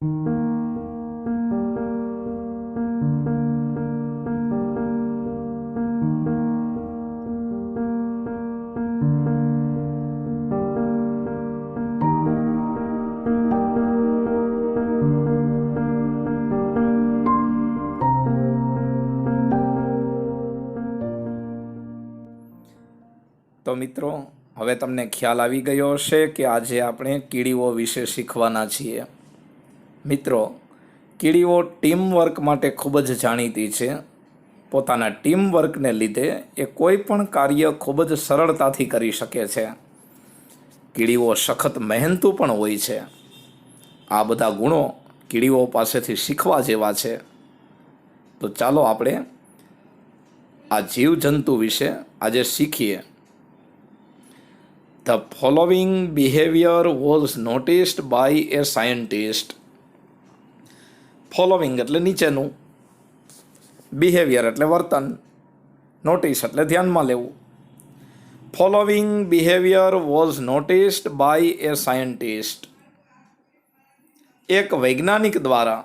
તો મિત્રો, હવે તમને ખ્યાલ આવી ગયો હશે કે આજે આપણે કીડીઓ વિશે શીખવાના છીએ. મિત્રો, કીડીઓ ટીમ વર્ક માટે ખૂબ જ જાણીતી છે. પોતાના ટીમ વર્કને લીધે એ કોઈ પણ કાર્ય ખૂબ જ સરળતાથી કરી શકે છે. કીડીઓ સખત મહેનતુ પણ હોય છે. આ બધા ગુણો કીડીઓ પાસેથી શીખવા જેવા છે. તો ચાલો આપણે આ જીવજંતુ વિશે આજે શીખીએ. The following behavior was noticed by a scientist. Following એટલે નીચેનું, બિહેવિયર એટલે વર્તન, નોટિસ એટલે ધ્યાનમાં લેવું. Following behavior was noticed by a scientist. એક વૈજ્ઞાનિક દ્વારા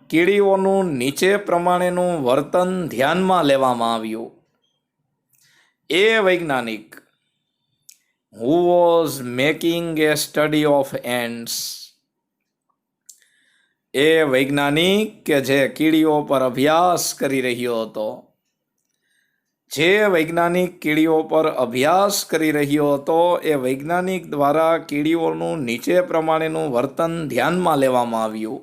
કીડીઓનું નીચે પ્રમાણેનું વર્તન ધ્યાનમાં લેવામાં આવ્યું. એ વૈજ્ઞાનિક who was making a study of ants. એ વૈજ્ઞાનિક કે જે કીડીઓ પર અભ્યાસ કરી રહ્યો હતો. જે વૈજ્ઞાનિક કીડીઓ પર અભ્યાસ કરી રહ્યો હતો એ વૈજ્ઞાનિક દ્વારા કીડીઓનું નીચે પ્રમાણેનું વર્તન ધ્યાનમાં લેવામાં આવ્યું.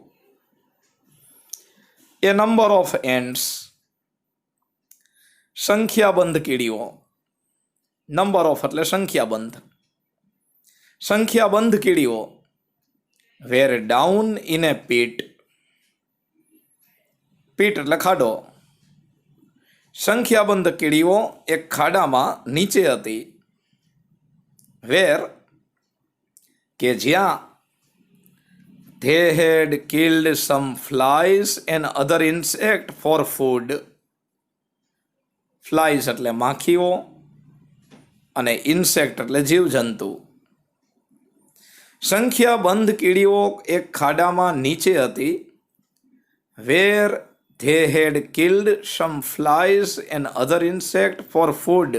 એ નંબર ઓફ એન્ટ્સ, સંખ્યાબંધ કીડીઓ. નંબર ઓફ એટલે સંખ્યાબંધ. સંખ્યાબંધ કીડીઓ were down in a pit. Pit એટલે ખાડો. સંખ્યાબંધ કીડીઓ એક ખાડામાં નીચે હતી. વેર કે જ્યાં they had killed some flies and other insect for food. Flies એટલે માખીઓ અને ઇન્સેક્ટ એટલે જીવજંતુ. સંખ્યાબંધ કીડીઓ એક ખાડામાં નીચે હતી. વેર they had killed some flies and other insect for food.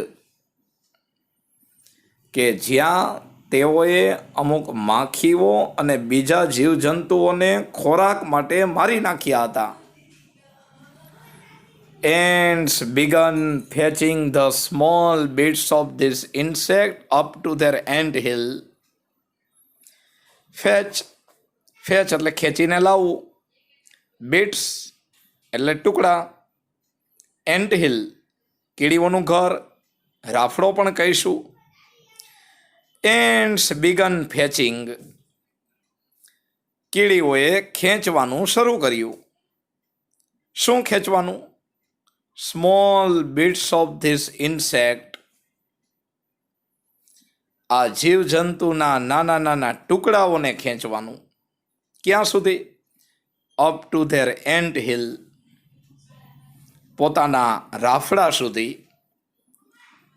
કે જ્યાં તેઓએ અમુક માખીઓ અને બીજા જીવજંતુઓને ખોરાક માટે મારી નાખ્યા હતા. Ants began fetching the small bits of this insect up to their ant hill. Fetch એટલે ખેંચીને લાવવું. Bits એટલે ટુકડા. Ant hill કીડીઓનું ઘર, રાફડો પણ કહીશું. Ants began fetching, કીડીઓએ ખેંચવાનું શરૂ કર્યું. શું ખેંચવાનું? Small bits of this insect. આ જીવજંતુના નાના નાના ટુકડાઓને ખેંચવાનું. ક્યાં સુધી? Up to their ant hill, પોતાના રાફડા સુધી.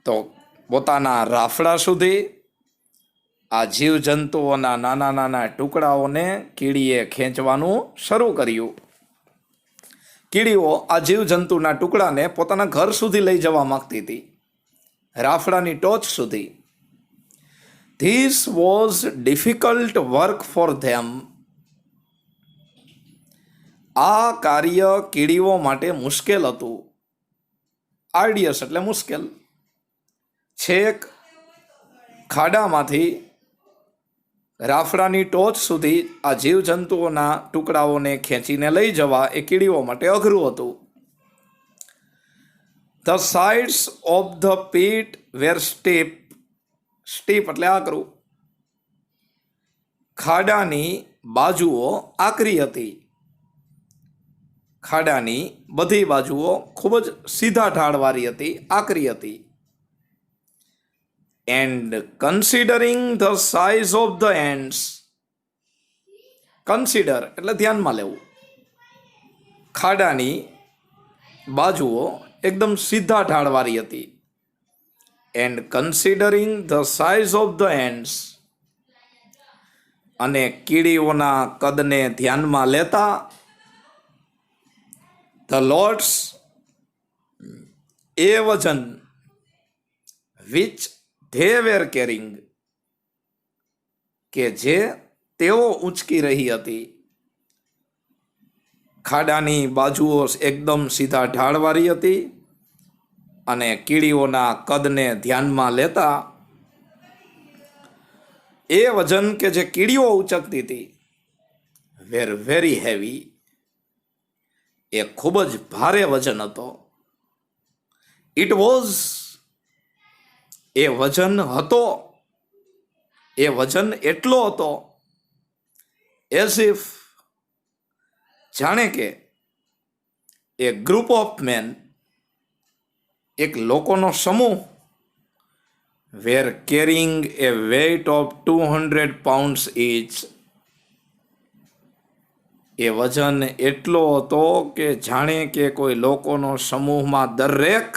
તો પોતાના રાફડા સુધી આ જીવજંતુઓના નાના નાના ટુકડાઓને કીડીએ ખેંચવાનું શરૂ કર્યું. કીડીઓ આ જીવજંતુના ટુકડાને પોતાના ઘર સુધી લઈ જવા માંગતી હતી, રાફડાની ટોચ સુધી. This was difficult work for them. આ કાર્ય કીડીઓ માટે મુશ્કેલ હતું. આર્ડિયસ એટલે મુશ્કેલ. છેક ખાડામાંથી રાફડાની ટોચ સુધી આ જીવજંતુઓના ટુકડાઓને ખેંચીને લઈ જવા એ કીડીઓ માટે અઘરું હતું. The sides of the pit were steep. Steep એટલે આકરું. ખાડાની બાજુઓ આકરી હતી. ખાડાની બધી બાજુઓ ખૂબ જ સીધા ઢાળવાળી હતી, આકરી હતી. And considering the size of the ants. Consider એટલે ધ્યાનમાં લેવું. ખાડાની બાજુઓ એકદમ સીધા ઢાળવાળી હતી. And considering the size of the ants. અને કીડીઓના કદને ધ્યાનમાં લેતા ધ લોટ્સ એ વજન વિચ ધે વેર કેરિંગ કે જે તેઓ ઊંચકી રહી હતી. ખાડાની બાજુઓ એકદમ સીધા ઢાળવાળી હતી અને કીડીઓના કદને ધ્યાનમાં લેતા એ વજન કે જે કીડીઓ ઉચકતી હતી વેર વેરી હેવી, એ ખૂબ જ ભારે વજન હતો. ઇટ વોઝ, એ વજન હતો, એ વજન એટલો હતો એઝ ઇફ, જાણે કે એ ગ્રુપ ઓફ મેન, એક લોકોનો સમૂહ were carrying a weight of 200 pounds each, એ વજન એટલો હતો કે જાણે કે કોઈ લોકોનો સમૂહમાં દરેક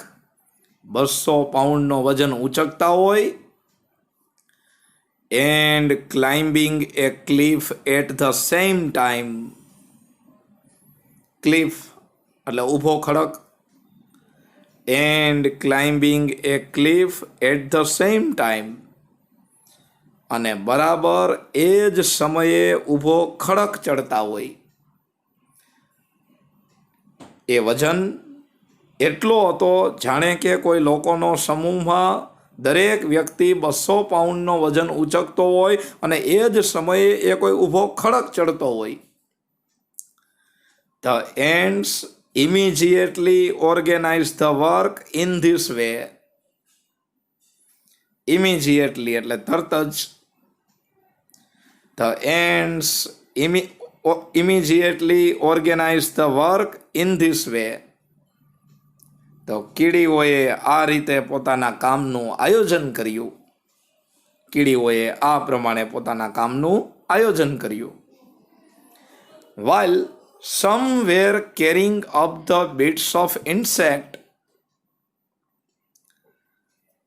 200 પાઉન્ડનો વજન ઉચકતા હોય. And climbing a cliff at the same time, cliff એટલે ઊભો ખડક, and climbing a cliff at the same time, અને બરાબર એ જ સમયે ઊભો ખડક ચડતા હોય. એ વજન એટલો હતો જાણે કે કોઈ લોકોનો સમૂહમાં દરેક વ્યક્તિ 200 પાઉન્ડનો વજન ઉચકતો હોય અને એ જ સમયે એ કોઈ ઊભો ખડક ચડતો હોય. The ants immediately organized the work in this way. Immediately એટલે તરત જ. The ants immediately organized the work in this way. તો કીડીઓએ આ રીતે પોતાના કામનું આયોજન કર્યું. કીડીઓએ આ પ્રમાણે પોતાના કામનું આયોજન કર્યું. While some were carrying up the bits of insect,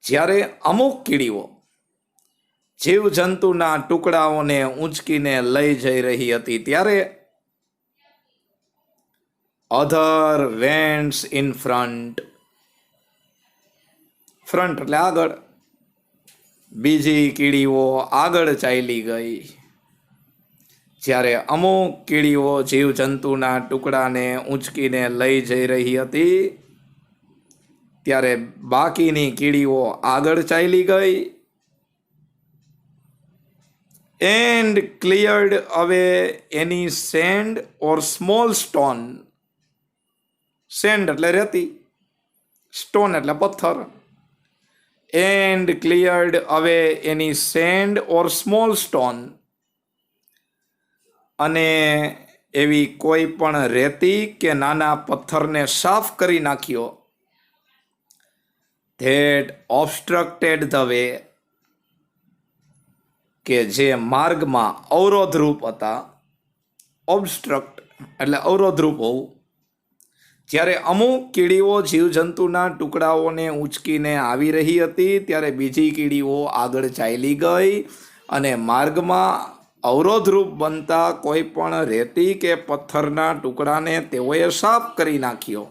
જ્યારે અમુક કીડીઓ જીવજંતુના ટુકડાઓને ઊંચકીને લઈ જઈ રહી હતી ત્યારે other went in front, front એટલે આગળ, બીજી કીડીઓ આગળ ચાલી ગઈ. જ્યારે અમુક કીડીઓ જીવજંતુના ટુકડાને ઊંચકીને લઈ જઈ રહી હતી ત્યારે બાકીની કીડીઓ આગળ ચાલી ગઈ. એન્ડ ક્લિયર્ડ અવે એની સેન્ડ ઓર સ્મોલ સ્ટોન, સેન્ડ એટલે રેતી, સ્ટોન એટલે પથ્થર. એન્ડ ક્લિયર્ડ અવે એની સેન્ડ ઓર સ્મોલ સ્ટોન, અને એવી કોઈ પણ રેતી કે નાના પથ્થરને સાફ કરી નાખ્યો. ધેટ ઓબસ્ટ્રક્ટેડ ધ વે, કે જે માર્ગમાં અવરોધરૂપ હતા. ઓબસ્ટ્રક્ટ એટલે અવરોધરૂપ હોવું. જ્યારે અમુક કીડીઓ જીવજંતુના ટુકડાઓને ઊંચકીને આવી રહી હતી ત્યારે બીજી કીડીઓ આગળ ચાલી ગઈ અને માર્ગમાં અવરોધરૂપ બનતા કોઈ પણ રેતી કે પથ્થરના ટુકડાને તેઓએ સાફ કરી નાખ્યો.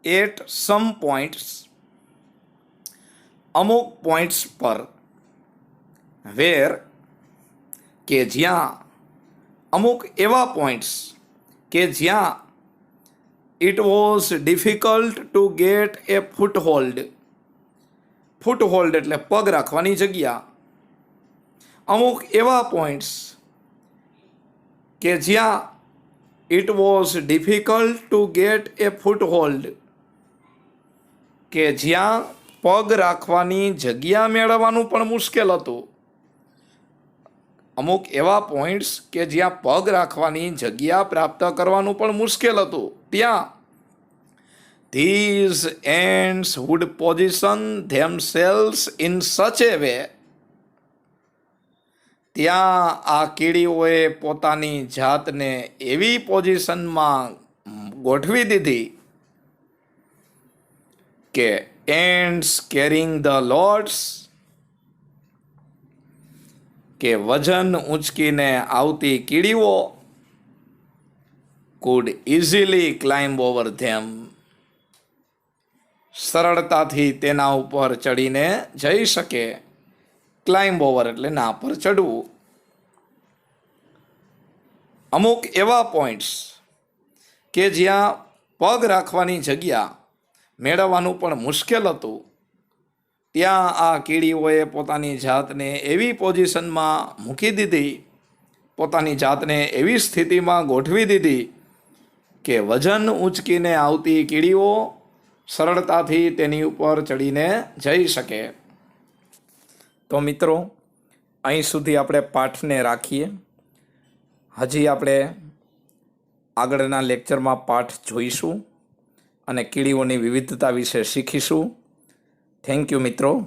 એટ સમ પોઈન્ટ્સ, અમુક પોઈન્ટ્સ પર, વેર કે જ્યાં, અમુક એવા પોઈન્ટ્સ કે જ્યાં it was difficult to get a foothold, ફૂટહોલ્ડ એટલે પગ રાખવાની જગ્યા. અમુક એવા પોઈન્ટ્સ કે જ્યાં it was difficult to get a foothold, કે જ્યાં પગ રાખવાની જગ્યા મેળવવાનું પણ મુશ્કેલ હતું. અમુક એવા પોઈન્ટ્સ કે જ્યાં પગ રાખવાની જગ્યા પ્રાપ્ત કરવાનું પણ મુશ્કેલ હતું ત્યાં these ants would position themselves in such a way, ત્યાં આ કીડીઓએ પોતાની જાતને એવી પોઝિશનમાં ગોઠવી દીધી કે ants carrying the loads, કે વજન ઊંચકીને આવતી કીડીઓ could easily climb over them. સરળતાથી તેના ઉપર ચડીને જઈ શકે. ક્લાઇમ્બ ઓવર એટલે ના પર ચડવું. અમુક એવા પોઈન્ટ્સ કે જ્યાં પગ રાખવાની જગ્યા મેળવવાનું પણ મુશ્કેલ હતું, ત્યાં આ કીડીઓએ પોતાની જાતને એવી પોઝિશનમાં મૂકી દીધી, પોતાની જાતને એવી સ્થિતિમાં ગોઠવી દીધી કે વજન ઊંચકીને આવતી કીડીઓ સરળતાથી તેની ઉપર ચડીને જઈ શકે. તો મિત્રો, અહીં સુધી આપણે પાઠને રાખીએ. હજી આપણે આગળના લેક્ચરમાં પાઠ જોઈશું અને કીડીઓની વિવિધતા વિશે શીખીશું. થેન્ક યુ મિત્રો.